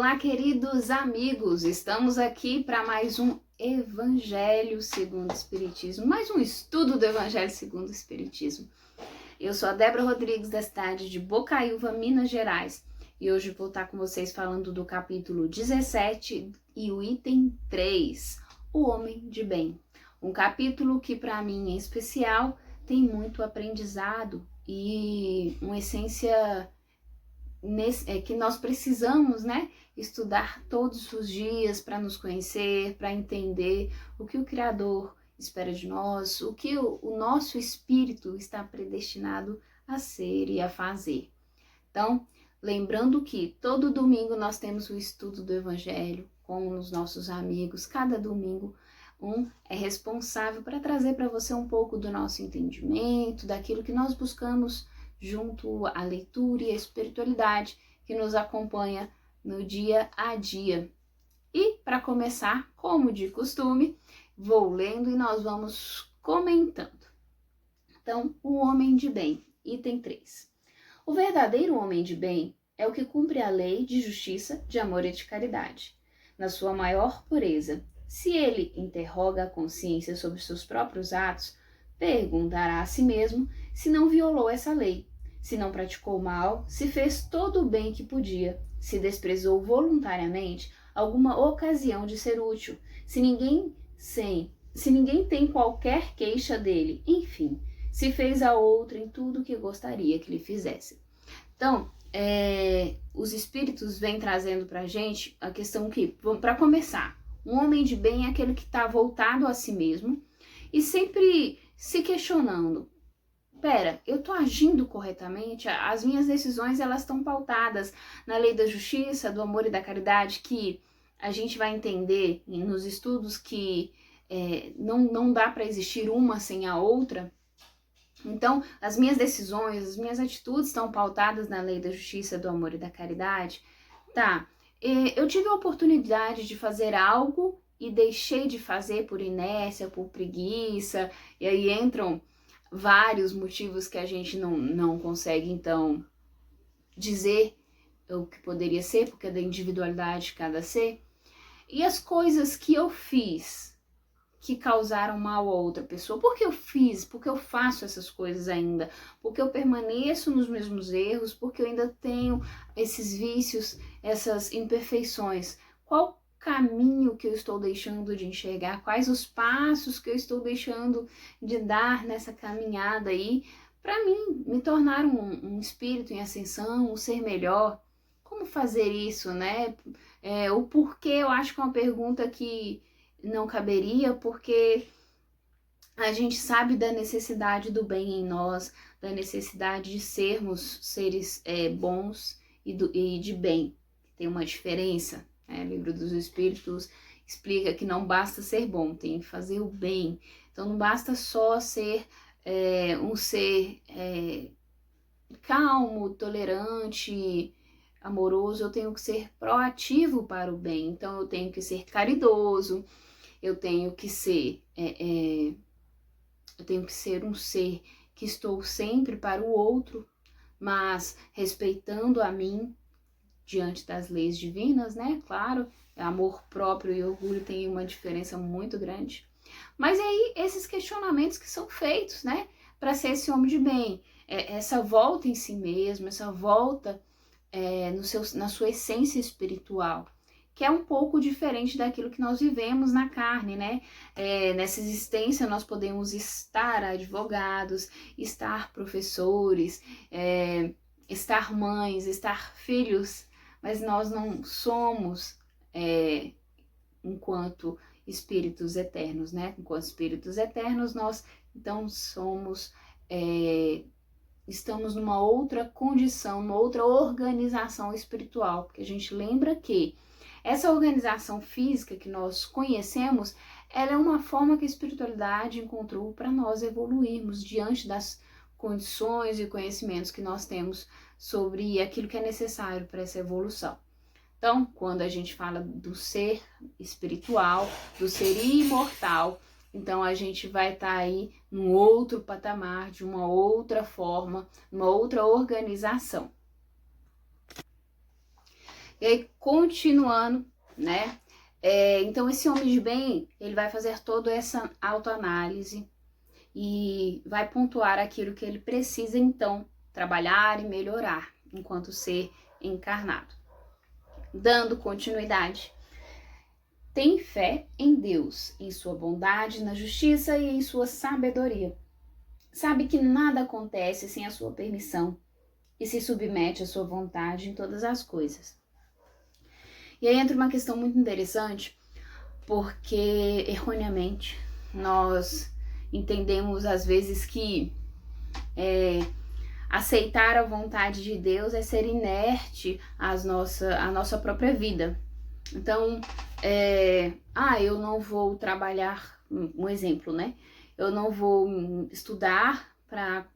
Olá, queridos amigos, estamos aqui para mais um Evangelho segundo o Espiritismo, mais um estudo do Evangelho segundo o Espiritismo. Eu sou a Débora Rodrigues, da cidade de Bocaiúva, Minas Gerais, e hoje vou estar com vocês falando do capítulo 17 e o item 3, o Homem de Bem. Um capítulo que, para mim, em especial, tem muito aprendizado e uma essência que nós precisamos, estudar todos os dias para nos conhecer, para entender o que o Criador espera de nós, o que o nosso espírito está predestinado a ser e a fazer. Então, lembrando que todo domingo nós temos o estudo do Evangelho com os nossos amigos, cada domingo um é responsável para trazer para você um pouco do nosso entendimento, daquilo que nós buscamos junto à leitura e à espiritualidade que nos acompanha no dia a dia. E para começar, como de costume, vou lendo e nós vamos comentando. Então, o homem de bem, item 3. O verdadeiro homem de bem é o que cumpre a lei de justiça, de amor e de caridade, na sua maior pureza. Se ele interroga a consciência sobre seus próprios atos, perguntará a si mesmo se não violou essa lei, se não praticou mal, se fez todo o bem que podia, se desprezou voluntariamente alguma ocasião de ser útil, se ninguém tem qualquer queixa dele, enfim, se fez a outrem tudo o que gostaria que lhe fizesse. Então, os espíritos vêm trazendo pra gente a questão que, para começar, um homem de bem é aquele que está voltado a si mesmo e sempre se questionando: pera, eu tô agindo corretamente? As minhas decisões, elas estão pautadas na lei da justiça, do amor e da caridade, que a gente vai entender nos estudos que não dá para existir uma sem a outra. Então, as minhas decisões, as minhas atitudes estão pautadas na lei da justiça, do amor e da caridade. Tá, eu tive a oportunidade de fazer algo e deixei de fazer por inércia, por preguiça, e aí entram vários motivos que a gente não consegue, então, dizer o que poderia ser, porque é da individualidade de cada ser. E as coisas que eu fiz que causaram mal a outra pessoa, por que eu fiz, por que eu faço essas coisas ainda, porque eu permaneço nos mesmos erros, porque eu ainda tenho esses vícios, essas imperfeições. Qual caminho que eu estou deixando de enxergar, quais os passos que eu estou deixando de dar nessa caminhada aí, para mim, me tornar um espírito em ascensão, um ser melhor. Como fazer isso, né? O porquê, eu acho que é uma pergunta que não caberia, porque a gente sabe da necessidade do bem em nós, da necessidade de sermos seres bons e de bem. Tem uma diferença. O Livro dos Espíritos explica que não basta ser bom, tem que fazer o bem. Então não basta só ser um ser calmo, tolerante, amoroso, eu tenho que ser proativo para o bem. Então eu tenho que ser caridoso, eu tenho que ser um ser que estou sempre para o outro, mas respeitando a mim diante das leis divinas, né? Claro, amor próprio e orgulho tem uma diferença muito grande. Mas aí esses questionamentos que são feitos, né? Para ser esse homem de bem, essa volta em si mesmo, essa volta na sua essência espiritual, que é um pouco diferente daquilo que nós vivemos na carne, né? Nessa existência nós podemos estar advogados, estar professores, estar mães, estar filhos, mas nós não somos enquanto espíritos eternos, né? Enquanto espíritos eternos nós então estamos numa outra condição, numa outra organização espiritual, porque a gente lembra que essa organização física que nós conhecemos, ela é uma forma que a espiritualidade encontrou para nós evoluirmos diante das condições e conhecimentos que nós temos sobre aquilo que é necessário para essa evolução. Então, quando a gente fala do ser espiritual, do ser imortal, então a gente vai estar aí num outro patamar, de uma outra forma, numa outra organização. E aí, continuando, né? Então, esse homem de bem, ele vai fazer toda essa autoanálise e vai pontuar aquilo que ele precisa, então, trabalhar e melhorar enquanto ser encarnado. Dando continuidade. Tem fé em Deus, em sua bondade, na justiça e em sua sabedoria. Sabe que nada acontece sem a sua permissão e se submete à sua vontade em todas as coisas. E aí entra uma questão muito interessante, porque erroneamente nós entendemos às vezes que aceitar a vontade de Deus é ser inerte à nossa própria vida. Então, eu não vou trabalhar, um exemplo, né? Eu não vou estudar para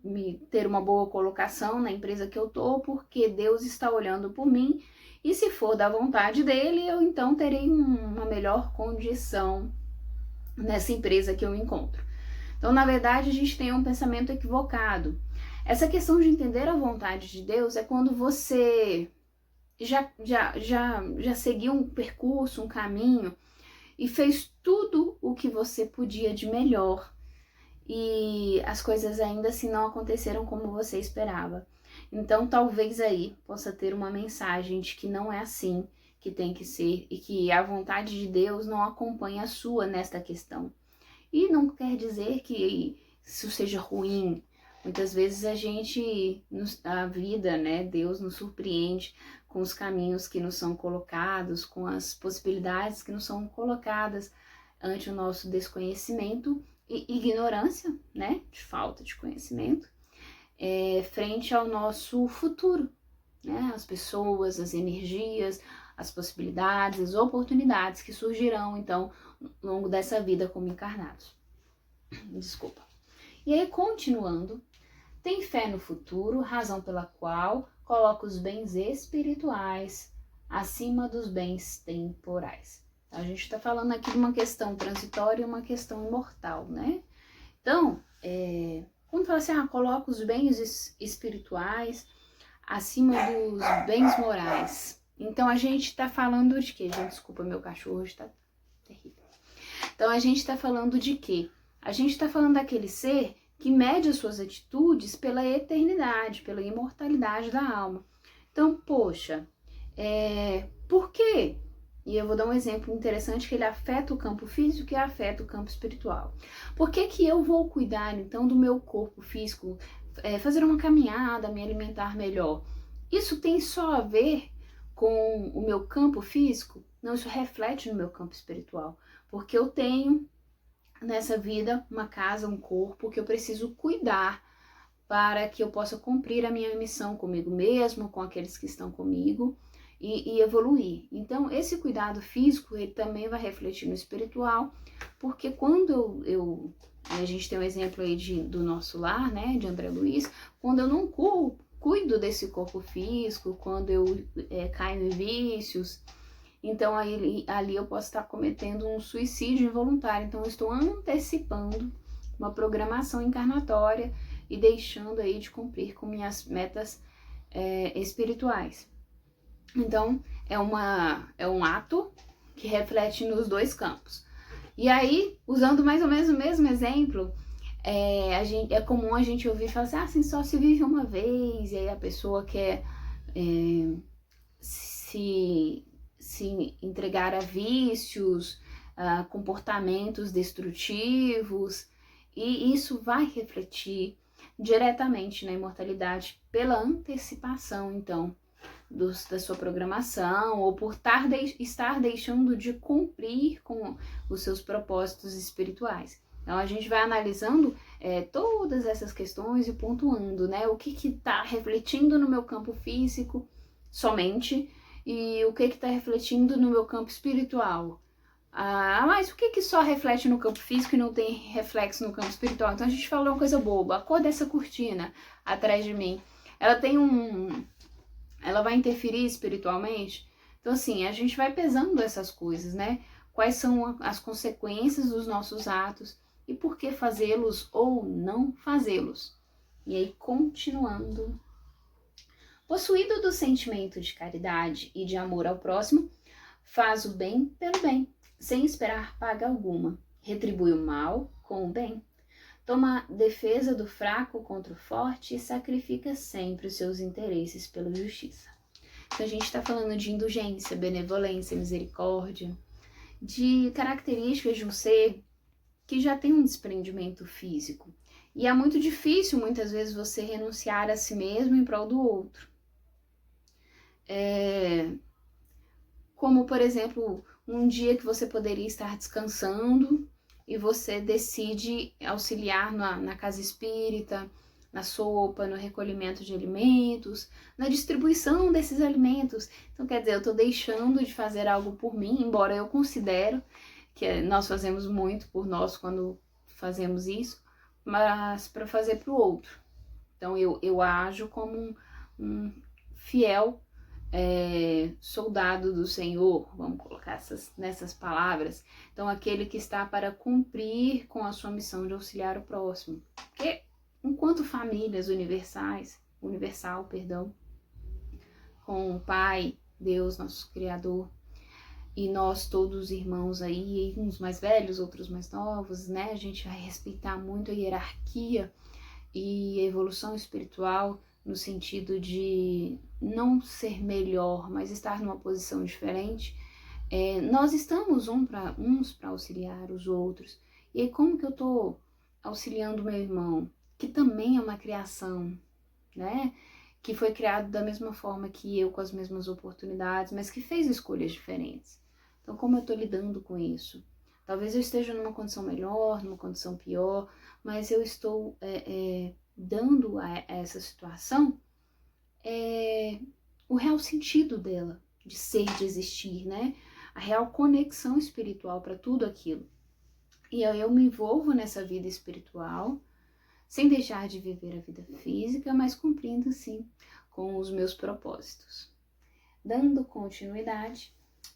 ter uma boa colocação na empresa que eu tô, porque Deus está olhando por mim, e se for da vontade dele, eu então terei uma melhor condição nessa empresa que eu encontro. Então, na verdade, a gente tem um pensamento equivocado. Essa questão de entender a vontade de Deus é quando você já seguiu um percurso, um caminho e fez tudo o que você podia de melhor e as coisas ainda assim não aconteceram como você esperava. Então talvez aí possa ter uma mensagem de que não é assim que tem que ser e que a vontade de Deus não acompanha a sua nesta questão. E não quer dizer que isso seja ruim. Muitas vezes a vida, né, Deus nos surpreende com os caminhos que nos são colocados, com as possibilidades que nos são colocadas ante o nosso desconhecimento e ignorância, né, de falta de conhecimento, frente ao nosso futuro, né, as pessoas, as energias, as possibilidades, as oportunidades que surgirão, então, ao longo dessa vida como encarnados. Desculpa. E aí, continuando, tem fé no futuro, razão pela qual coloca os bens espirituais acima dos bens temporais. A gente está falando aqui de uma questão transitória e uma questão imortal, né? Então, quando fala assim, coloca os bens espirituais acima dos bens morais. Então, a gente está falando de quê? Gente, desculpa, meu cachorro está terrível. Então, a gente está falando de quê? A gente está falando daquele ser que mede as suas atitudes pela eternidade, pela imortalidade da alma. Então, poxa, por quê? E eu vou dar um exemplo interessante que ele afeta o campo físico e afeta o campo espiritual. Por que que eu vou cuidar, então, do meu corpo físico, fazer uma caminhada, me alimentar melhor? Isso tem só a ver com o meu campo físico? Não, isso reflete no meu campo espiritual. Porque eu tenho nessa vida uma casa, um corpo que eu preciso cuidar para que eu possa cumprir a minha missão comigo mesmo, com aqueles que estão comigo e evoluir. Então, esse cuidado físico, ele também vai refletir no espiritual, porque quando a gente tem um exemplo aí do nosso lar, né, de André Luiz, quando eu não cuido desse corpo físico, quando eu caio em vícios, então ali eu posso estar cometendo um suicídio involuntário. Então eu estou antecipando uma programação encarnatória e deixando aí de cumprir com minhas metas espirituais. Então é um ato que reflete nos dois campos. E aí, usando mais ou menos o mesmo exemplo, é comum a gente ouvir falar assim, só se vive uma vez, e aí a pessoa quer se entregar a vícios, a comportamentos destrutivos, e isso vai refletir diretamente na imortalidade pela antecipação, então, da sua programação, ou por estar deixando de cumprir com os seus propósitos espirituais. Então, a gente vai analisando todas essas questões e pontuando, né? O que está refletindo no meu campo físico somente, e o que está refletindo no meu campo espiritual. Mas o que só reflete no campo físico e não tem reflexo no campo espiritual? Então a gente falou uma coisa boba, a cor dessa cortina atrás de mim, ela vai interferir espiritualmente? Então assim, a gente vai pesando essas coisas, né? Quais são as consequências dos nossos atos e por que fazê-los ou não fazê-los. E aí, continuando, Possuído do sentimento de caridade e de amor ao próximo, faz o bem pelo bem, sem esperar paga alguma. Retribui o mal com o bem. Toma defesa do fraco contra o forte e sacrifica sempre os seus interesses pela justiça. Então a gente está falando de indulgência, benevolência, misericórdia, de características de um ser que já tem um desprendimento físico. E é muito difícil, muitas vezes, você renunciar a si mesmo em prol do outro. Como, por exemplo, um dia que você poderia estar descansando e você decide auxiliar na casa espírita, na sopa, no recolhimento de alimentos, na distribuição desses alimentos. Então, quer dizer, eu estou deixando de fazer algo por mim, embora eu considero que nós fazemos muito por nós quando fazemos isso, mas para fazer para o outro. Então, eu ajo como um fiel soldado do Senhor, vamos colocar nessas palavras. Então, aquele que está para cumprir com a sua missão de auxiliar o próximo. Porque, enquanto famílias universal, com o Pai, Deus, nosso Criador, e nós todos irmãos aí, uns mais velhos, outros mais novos, né? A gente vai respeitar muito a hierarquia e a evolução espiritual, no sentido de não ser melhor, mas estar numa posição diferente. Nós estamos uns para auxiliar os outros. E aí, como que eu estou auxiliando meu irmão, que também é uma criação, né? Que foi criado da mesma forma que eu, com as mesmas oportunidades, mas que fez escolhas diferentes. Então, como eu estou lidando com isso? Talvez eu esteja numa condição melhor, numa condição pior, mas eu estou dando a essa situação o real sentido dela, de ser, de existir, né? A real conexão espiritual para tudo aquilo. E aí eu me envolvo nessa vida espiritual, sem deixar de viver a vida física, mas cumprindo, sim, com os meus propósitos. Dando continuidade,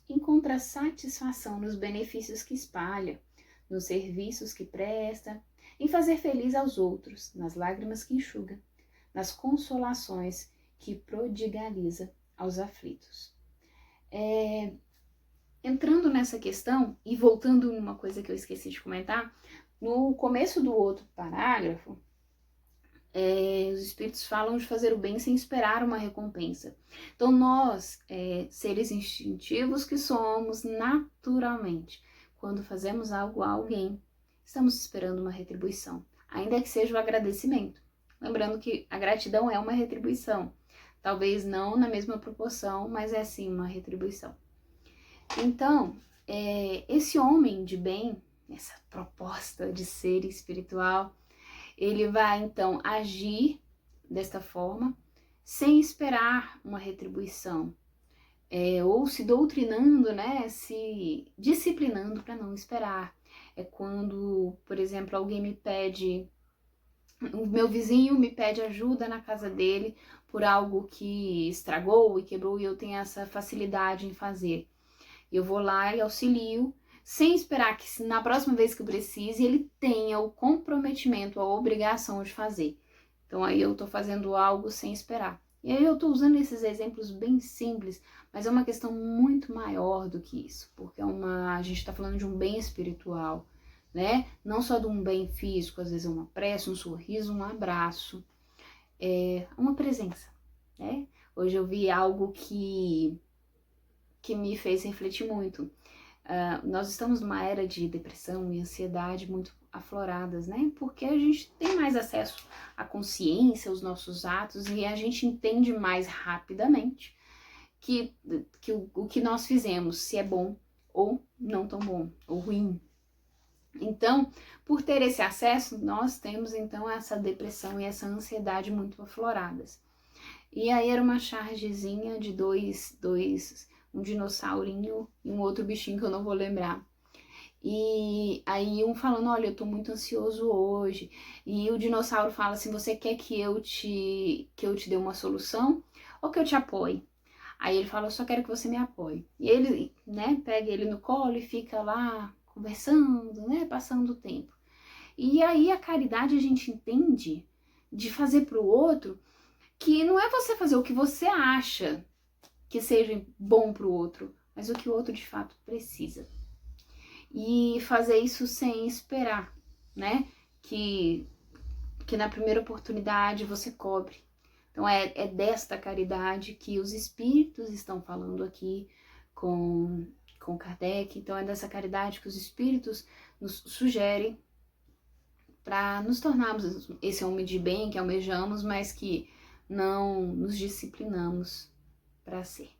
encontra satisfação nos benefícios que espalha, nos serviços que presta, em fazer feliz aos outros, nas lágrimas que enxuga, nas consolações que prodigaliza aos aflitos. Entrando nessa questão, e voltando numa coisa que eu esqueci de comentar, no começo do outro parágrafo, os espíritos falam de fazer o bem sem esperar uma recompensa. Então nós, seres instintivos que somos naturalmente, quando fazemos algo a alguém, estamos esperando uma retribuição, ainda que seja o agradecimento. Lembrando que a gratidão é uma retribuição, talvez não na mesma proporção, mas é sim uma retribuição. Então, esse homem de bem, essa proposta de ser espiritual, ele vai então agir desta forma, sem esperar uma retribuição, ou se doutrinando, né, se disciplinando para não esperar. É quando, por exemplo, alguém me pede, o meu vizinho me pede ajuda na casa dele por algo que estragou e quebrou e eu tenho essa facilidade em fazer. Eu vou lá e auxilio, sem esperar que na próxima vez que eu precise, ele tenha o comprometimento, a obrigação de fazer. Então aí eu tô fazendo algo sem esperar. E aí eu tô usando esses exemplos bem simples, mas é uma questão muito maior do que isso, porque a gente tá falando de um bem espiritual, né? Não só de um bem físico, às vezes é uma prece, um sorriso, um abraço, uma presença, né? Hoje eu vi algo que me fez refletir muito. Nós estamos numa era de depressão e ansiedade muito afloradas, né? Porque a gente tem mais acesso à consciência, aos nossos atos, e a gente entende mais rapidamente que o que nós fizemos, se é bom ou não tão bom, ou ruim. Então, por ter esse acesso, nós temos então essa depressão e essa ansiedade muito afloradas. E aí era uma chargezinha de um dinossaurinho e um outro bichinho que eu não vou lembrar. E aí um falando, olha, eu tô muito ansioso hoje. E o dinossauro fala assim, você quer que eu te dê uma solução ou que eu te apoie? Aí ele fala, eu só quero que você me apoie. E ele, né, pega ele no colo e fica lá conversando, né, passando o tempo. E aí a caridade a gente entende de fazer pro outro que não é você fazer o que você acha que seja bom para o outro, mas o que o outro de fato precisa. E fazer isso sem esperar, né? Que na primeira oportunidade você cobre. Então é desta caridade que os espíritos estão falando aqui com Kardec. Então é dessa caridade que os espíritos nos sugerem para nos tornarmos esse homem de bem que almejamos, mas que não nos disciplinamos para ser.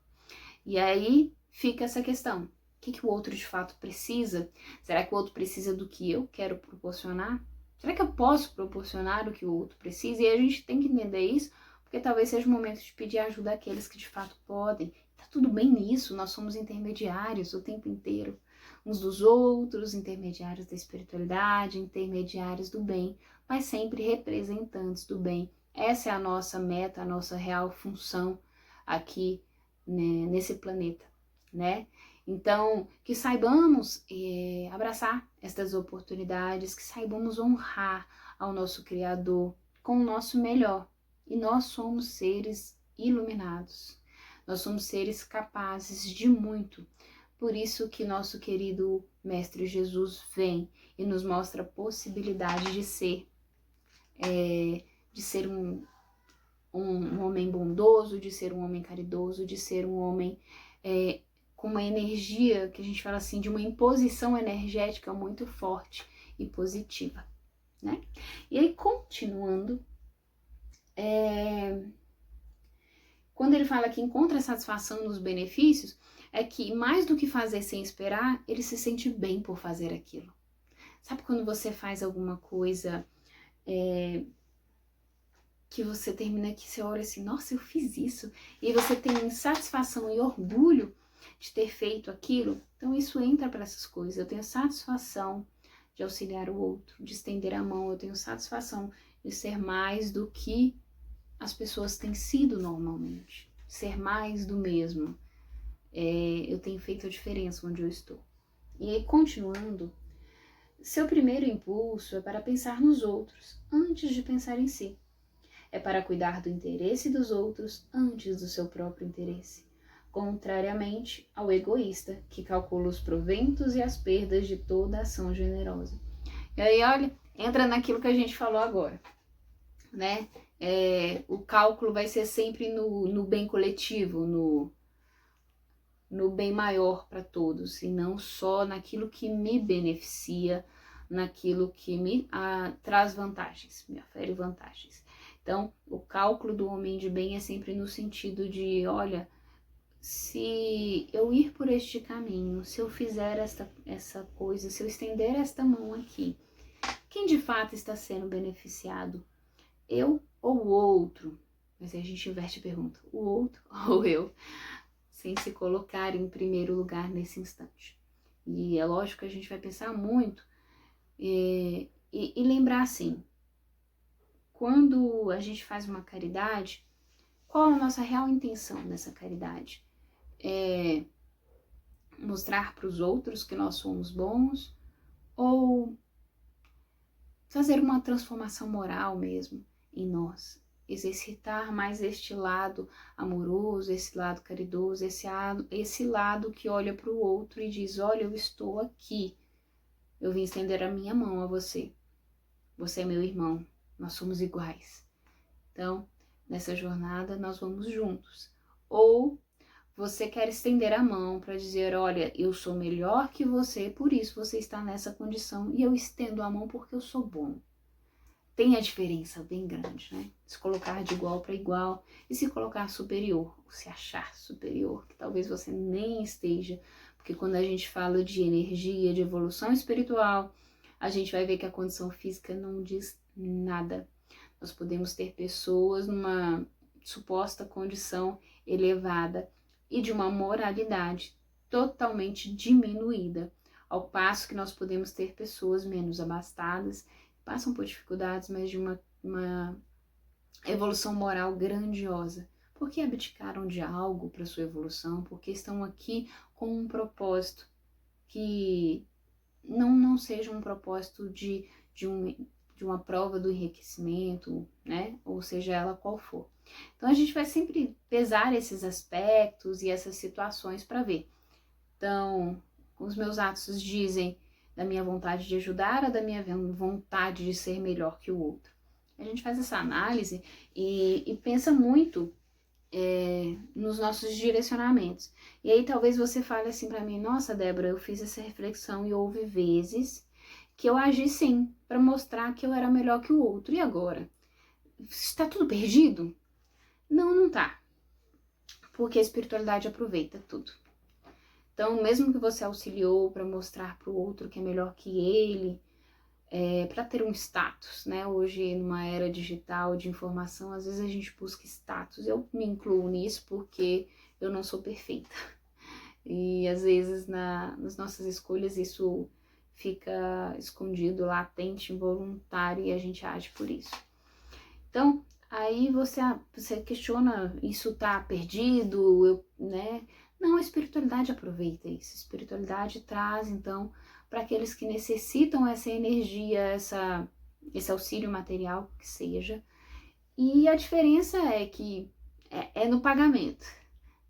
E aí fica essa questão: o que o outro de fato precisa? Será que o outro precisa do que eu quero proporcionar? Será que eu posso proporcionar o que o outro precisa? E a gente tem que entender isso, porque talvez seja o momento de pedir ajuda àqueles que de fato podem. Tá tudo bem nisso, nós somos intermediários o tempo inteiro, uns dos outros, intermediários da espiritualidade, intermediários do bem, mas sempre representantes do bem. Essa é a nossa meta, a nossa real função aqui, né, nesse planeta, né? Então, que saibamos abraçar estas oportunidades, que saibamos honrar ao nosso Criador com o nosso melhor. E nós somos seres iluminados, nós somos seres capazes de muito. Por isso que nosso querido Mestre Jesus vem e nos mostra a possibilidade de ser um homem bondoso, de ser um homem caridoso, de ser um homem com uma energia, que a gente fala assim, de uma imposição energética muito forte e positiva, né? E aí, continuando, quando ele fala que encontra satisfação nos benefícios, é que mais do que fazer sem esperar, ele se sente bem por fazer aquilo. Sabe quando você faz alguma coisa que você termina que você olha assim, nossa, eu fiz isso, e você tem satisfação e orgulho de ter feito aquilo? Então isso entra para essas coisas. Eu tenho satisfação de auxiliar o outro, de estender a mão, eu tenho satisfação de ser mais do que as pessoas têm sido normalmente, ser mais do mesmo. Eu tenho feito a diferença onde eu estou. E aí, continuando, seu primeiro impulso é para pensar nos outros antes de pensar em si. É para cuidar do interesse dos outros antes do seu próprio interesse, contrariamente ao egoísta, que calcula os proventos e as perdas de toda ação generosa. E aí, olha, entra naquilo que a gente falou agora, né? O cálculo vai ser sempre no bem coletivo, no bem maior para todos, e não só naquilo que me beneficia, naquilo que me traz vantagens, me ofere vantagens. Então, o cálculo do homem de bem é sempre no sentido de, olha, se eu ir por este caminho, se eu fizer essa coisa, se eu estender esta mão aqui, quem de fato está sendo beneficiado? Eu ou o outro? Mas aí a gente inverte a pergunta, o outro ou eu? Sem se colocar em primeiro lugar nesse instante. E é lógico que a gente vai pensar muito e lembrar assim, quando a gente faz uma caridade, qual a nossa real intenção nessa caridade? É mostrar para os outros que nós somos bons ou fazer uma transformação moral mesmo em nós? Exercitar mais este lado amoroso, esse lado caridoso, esse lado que olha para o outro e diz, olha, eu estou aqui, eu vim estender a minha mão a você, você é meu irmão, nós somos iguais. Então, nessa jornada nós vamos juntos. Ou você quer estender a mão para dizer, olha, eu sou melhor que você, por isso você está nessa condição e eu estendo a mão porque eu sou bom. Tem a diferença bem grande, né? Se colocar de igual para igual e se colocar superior, ou se achar superior, que talvez você nem esteja, porque quando a gente fala de energia, de evolução espiritual, a gente vai ver que a condição física não diz nada. Nós podemos ter pessoas numa suposta condição elevada e de uma moralidade totalmente diminuída, ao passo que nós podemos ter pessoas menos abastadas, passam por dificuldades, mas de uma evolução moral grandiosa, porque abdicaram de algo para sua evolução, porque estão aqui com um propósito que não seja um propósito de de uma prova do enriquecimento, né? Ou seja ela qual for. Então a gente vai sempre pesar esses aspectos e essas situações para ver. Então, os meus atos dizem da minha vontade de ajudar ou da minha vontade de ser melhor que o outro. A gente faz essa análise e pensa muito nos nossos direcionamentos. E aí talvez você fale assim para mim, nossa, Débora, eu fiz essa reflexão e houve vezes que eu agi sim, para mostrar que eu era melhor que o outro. E agora? Está tudo perdido? Não, não tá. Porque a espiritualidade aproveita tudo. Então, mesmo que você auxiliou para mostrar para o outro que é melhor que ele, para ter um status, né? Hoje, numa era digital de informação, às vezes a gente busca status. Eu me incluo nisso porque eu não sou perfeita. E às vezes nas nossas escolhas isso fica escondido, latente, involuntário e a gente age por isso. Então, aí você questiona, isso tá perdido, né? Não, a espiritualidade aproveita isso. A espiritualidade traz, então, para aqueles que necessitam essa energia, esse auxílio material que seja. E a diferença é que é no pagamento,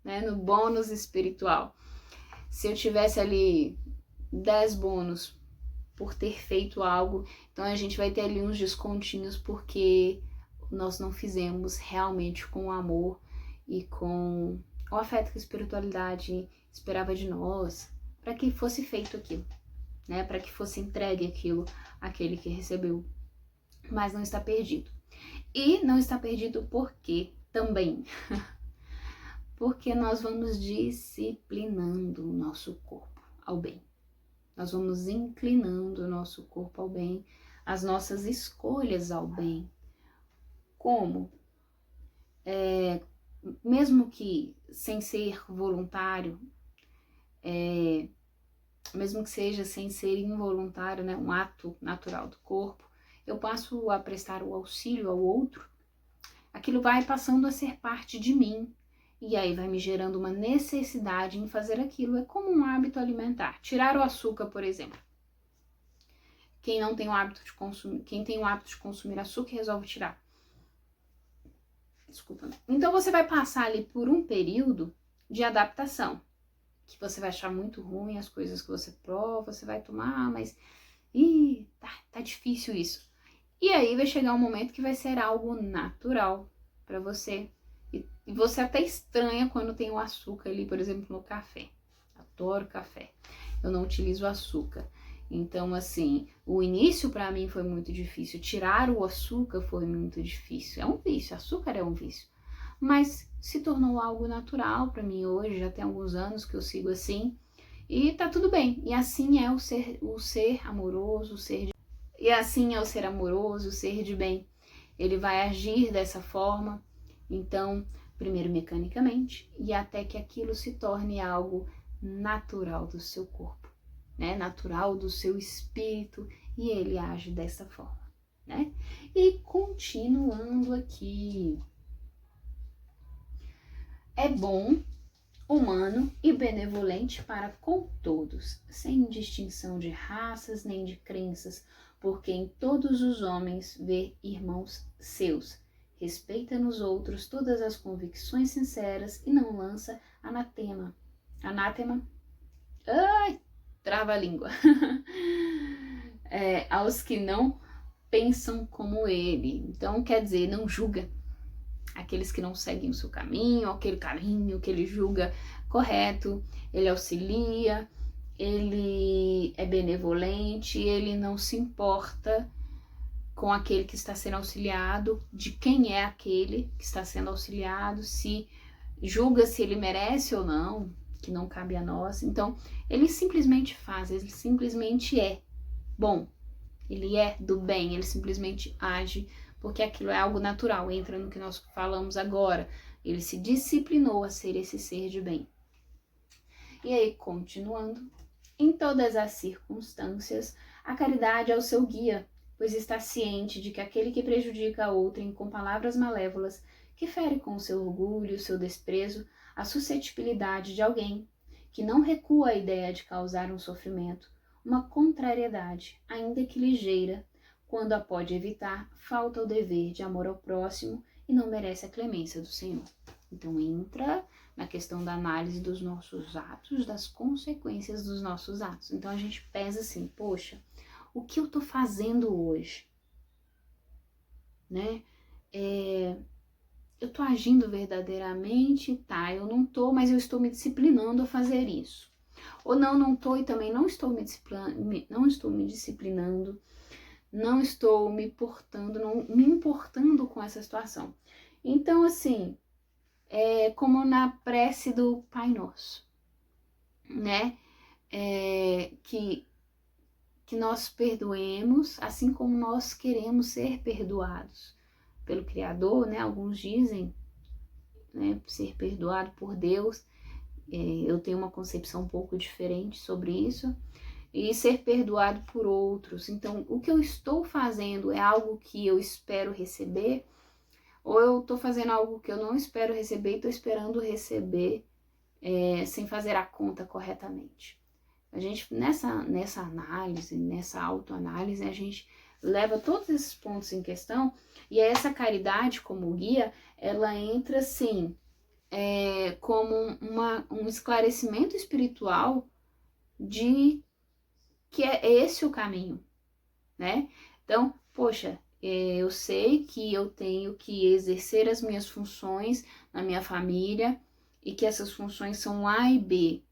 né? No bônus espiritual. Se eu tivesse ali 10 bônus por ter feito algo, então a gente vai ter ali uns descontinhos porque nós não fizemos realmente com amor e com o afeto que a espiritualidade esperava de nós, para que fosse feito aquilo, né? Para que fosse entregue aquilo àquele que recebeu. Mas não está perdido. E não está perdido por quê também? Porque nós vamos disciplinando o nosso corpo ao bem. Nós vamos inclinando o nosso corpo ao bem, as nossas escolhas ao bem. Como? Mesmo que sem ser voluntário, mesmo que seja sem ser involuntário, né, um ato natural do corpo, eu passo a prestar o auxílio ao outro, aquilo vai passando a ser parte de mim, e aí vai me gerando uma necessidade em fazer aquilo. É como um hábito alimentar. Tirar o açúcar, por exemplo. Quem não tem o hábito de consumir, quem tem o hábito de consumir açúcar resolve tirar. Desculpa. Então você vai passar ali por um período de adaptação, que você vai achar muito ruim as coisas que você prova, você vai tomar, mas tá difícil isso. E aí vai chegar um momento que vai ser algo natural para você. E você até estranha quando tem o açúcar ali, por exemplo, no café. Adoro café. Eu não utilizo açúcar. Então, assim, o início para mim foi muito difícil. Tirar o açúcar foi muito difícil. É um vício, açúcar é um vício. Mas se tornou algo natural para mim hoje, já tem alguns anos que eu sigo assim. E tá tudo bem. E assim é o ser amoroso, E assim é o ser amoroso, o ser de bem. Ele vai agir dessa forma. Então, primeiro mecanicamente, e até que aquilo se torne algo natural do seu corpo, né? Natural do seu espírito, e ele age dessa forma, né? E continuando aqui, é bom, humano e benevolente para com todos, sem distinção de raças nem de crenças, porque em todos os homens vê irmãos seus. Respeita nos outros todas as convicções sinceras e não lança anatema. Anátema? Ai, trava a língua. Aos que não pensam como ele. Então, quer dizer, não julga aqueles que não seguem o seu caminho, aquele caminho que ele julga correto. Ele auxilia, ele é benevolente, ele não se importa com aquele que está sendo auxiliado, de quem é aquele que está sendo auxiliado, se julga se ele merece ou não, que não cabe a nós. Então, ele simplesmente faz, ele simplesmente é bom, ele é do bem, ele simplesmente age, porque aquilo é algo natural, entra no que nós falamos agora. Ele se disciplinou a ser esse ser de bem. E aí, continuando, em todas as circunstâncias, a caridade é o seu guia, pois está ciente de que aquele que prejudica a outrem com palavras malévolas, que fere com o seu orgulho, o seu desprezo, a suscetibilidade de alguém, que não recua a ideia de causar um sofrimento, uma contrariedade, ainda que ligeira, quando a pode evitar, falta o dever de amor ao próximo e não merece a clemência do Senhor. Então entra na questão da análise dos nossos atos, das consequências dos nossos atos. Então a gente pesa assim, poxa, o que eu tô fazendo hoje? Né? Eu tô agindo verdadeiramente? Tá, eu não tô, mas eu estou me disciplinando a fazer isso. Ou não tô e também não estou me disciplinando, não estou me importando com essa situação. Então, assim, é como na prece do Pai Nosso, né? Que nós perdoemos, assim como nós queremos ser perdoados pelo Criador, né? Alguns dizem, né, ser perdoado por Deus. Eu tenho uma concepção um pouco diferente sobre isso. E ser perdoado por outros. Então, o que eu estou fazendo é algo que eu espero receber? Ou eu estou fazendo algo que eu não espero receber e estou esperando receber sem fazer a conta corretamente? A gente, nessa análise, nessa autoanálise, a gente leva todos esses pontos em questão e essa caridade como guia, ela entra assim, como um esclarecimento espiritual de que é esse o caminho, né? Então, poxa, eu sei que eu tenho que exercer as minhas funções na minha família e que essas funções são A e B.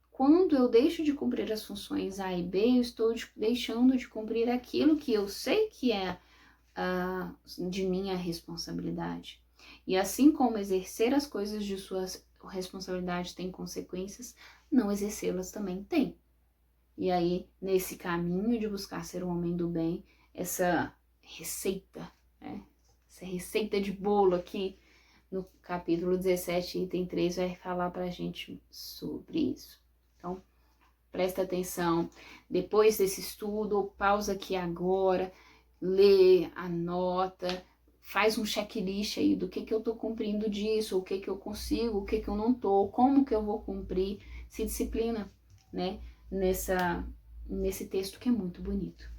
Quando eu deixo de cumprir as funções A e B, eu estou deixando de cumprir aquilo que eu sei que é de minha responsabilidade. E assim como exercer as coisas de sua responsabilidade tem consequências, não exercê-las também tem. E aí, nesse caminho de buscar ser um homem do bem, essa receita, né? Essa receita de bolo aqui no capítulo 17, item 3, vai falar pra gente sobre isso. Então, presta atenção. Depois desse estudo, pausa aqui agora, lê, anota, faz um checklist aí do que eu tô cumprindo disso, o que eu consigo, o que eu não tô, como que eu vou cumprir, se disciplina, né? Nesse texto que é muito bonito.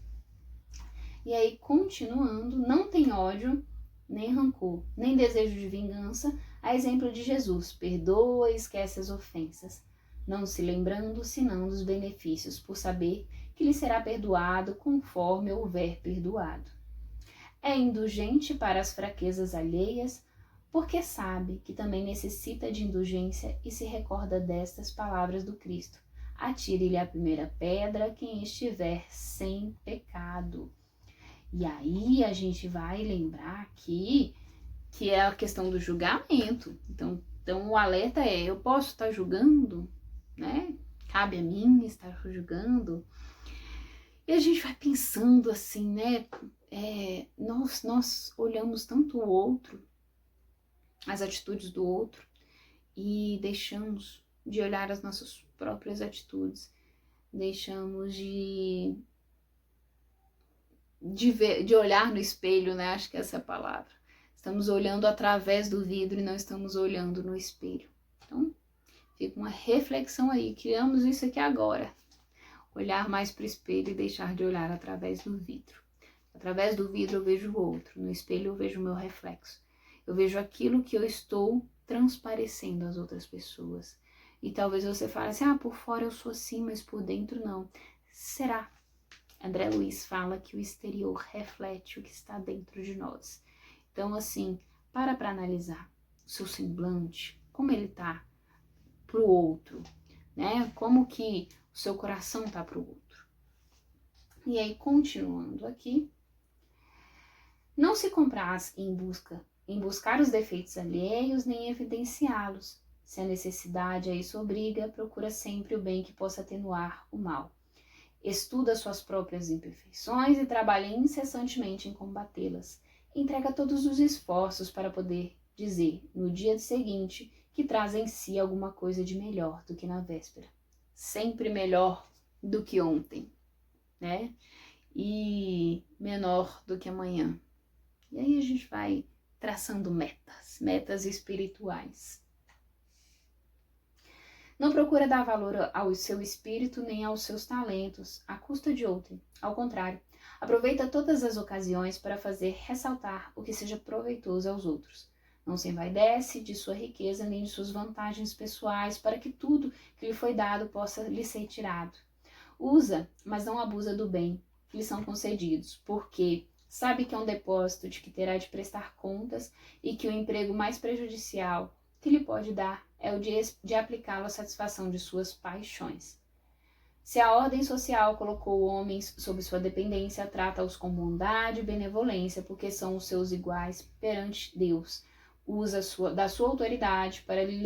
E aí, continuando, não tem ódio, nem rancor, nem desejo de vingança, a exemplo de Jesus, perdoa e esquece as ofensas, não se lembrando senão dos benefícios, por saber que lhe será perdoado conforme houver perdoado. É indulgente para as fraquezas alheias, porque sabe que também necessita de indulgência e se recorda destas palavras do Cristo. Atire-lhe a primeira pedra quem estiver sem pecado. E aí a gente vai lembrar aqui que é a questão do julgamento. Então o alerta é, eu posso estar julgando, né? Cabe a mim estar julgando. E a gente vai pensando assim, né? Nós olhamos tanto o outro, as atitudes do outro, e deixamos de olhar as nossas próprias atitudes, deixamos de olhar no espelho, né? Acho que essa é a palavra. Estamos olhando através do vidro e não estamos olhando no espelho. Então, fica uma reflexão aí. Criamos isso aqui agora. Olhar mais para o espelho e deixar de olhar através do vidro. Através do vidro eu vejo o outro. No espelho eu vejo o meu reflexo. Eu vejo aquilo que eu estou transparecendo às outras pessoas. E talvez você fale assim, por fora eu sou assim, mas por dentro não. Será? André Luiz fala que o exterior reflete o que está dentro de nós. Então, assim, para analisar o seu semblante, como ele está para o outro, né? Como que o seu coração está para o outro. E aí, continuando aqui, não se compraz em buscar os defeitos alheios nem evidenciá-los. Se a necessidade a isso obriga, procura sempre o bem que possa atenuar o mal. Estuda suas próprias imperfeições e trabalha incessantemente em combatê-las. Entrega todos os esforços para poder dizer, no dia seguinte, que traz em si alguma coisa de melhor do que na véspera. Sempre melhor do que ontem, né? E menor do que amanhã. E aí a gente vai traçando metas espirituais. Não procura dar valor ao seu espírito nem aos seus talentos, à custa de outrem. Ao contrário, aproveita todas as ocasiões para fazer ressaltar o que seja proveitoso aos outros. Não se envaidece de sua riqueza nem de suas vantagens pessoais para que tudo que lhe foi dado possa lhe ser tirado. Usa, mas não abusa do bem que lhe são concedidos, porque sabe que é um depósito de que terá de prestar contas e que o emprego mais prejudicial que lhe pode dar é o de aplicá-lo à satisfação de suas paixões. Se a ordem social colocou homens sob sua dependência, trata-os com bondade e benevolência, porque são os seus iguais perante Deus. Usa da sua autoridade para lhes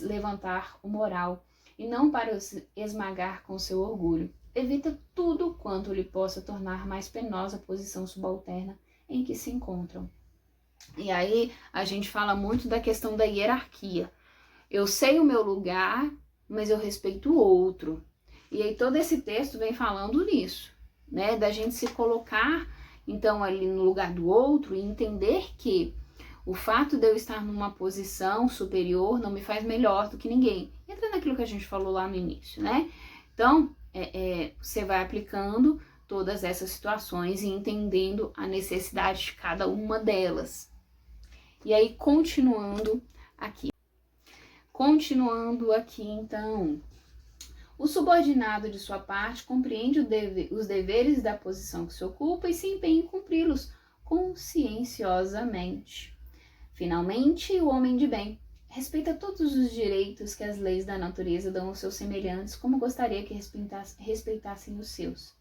levantar o moral, e não para os esmagar com seu orgulho. Evita tudo quanto lhe possa tornar mais penosa a posição subalterna em que se encontram. E aí a gente fala muito da questão da hierarquia. Eu sei o meu lugar, mas eu respeito o outro. E aí todo esse texto vem falando nisso, né? Da gente se colocar, então, ali no lugar do outro e entender que o fato de eu estar numa posição superior não me faz melhor do que ninguém. Entra naquilo que a gente falou lá no início, né? Então, você vai aplicando todas essas situações e entendendo a necessidade de cada uma delas. E aí, continuando aqui, então, o subordinado de sua parte compreende os deveres da posição que se ocupa e se empenha em cumpri-los conscienciosamente. Finalmente, o homem de bem respeita todos os direitos que as leis da natureza dão aos seus semelhantes, como gostaria que respeitassem os seus.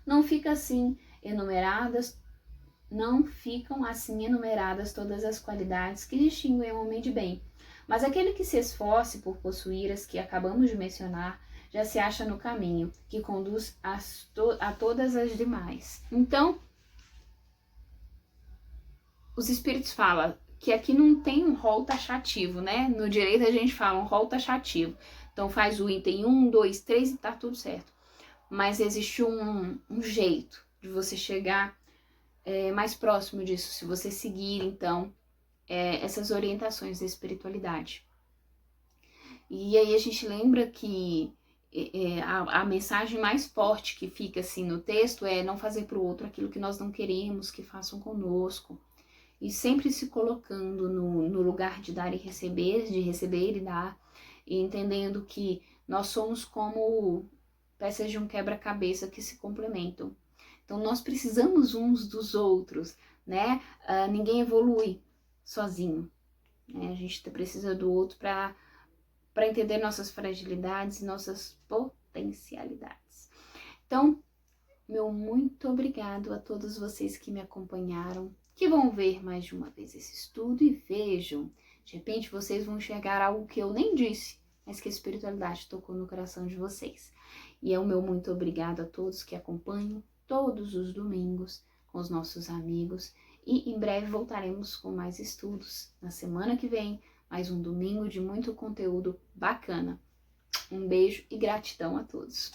Não ficam assim enumeradas todas as qualidades que distinguem o homem de bem, mas aquele que se esforce por possuir as que acabamos de mencionar já se acha no caminho que conduz a todas as demais. Então, os espíritos falam que aqui não tem um rol taxativo, né? No direito a gente fala um rol taxativo. Então faz o item 1, 2, 3 e tá tudo certo. Mas existe um jeito de você chegar mais próximo disso, se você seguir, então, essas orientações da espiritualidade. E aí a gente lembra que a mensagem mais forte que fica assim no texto é não fazer para o outro aquilo que nós não queremos que façam conosco. E sempre se colocando no lugar de dar e receber, de receber e dar, e entendendo que nós somos como peças de um quebra-cabeça que se complementam. Então nós precisamos uns dos outros, né? Ninguém evolui sozinho, né? A gente precisa do outro para entender nossas fragilidades e nossas potencialidades. Então, meu muito obrigado a todos vocês que me acompanharam, que vão ver mais de uma vez esse estudo e vejam. De repente vocês vão enxergar algo que eu nem disse, mas que a espiritualidade tocou no coração de vocês. E é o meu muito obrigado a todos que acompanham todos os domingos com os nossos amigos. E em breve voltaremos com mais estudos. Na semana que vem, mais um domingo de muito conteúdo bacana. Um beijo e gratidão a todos.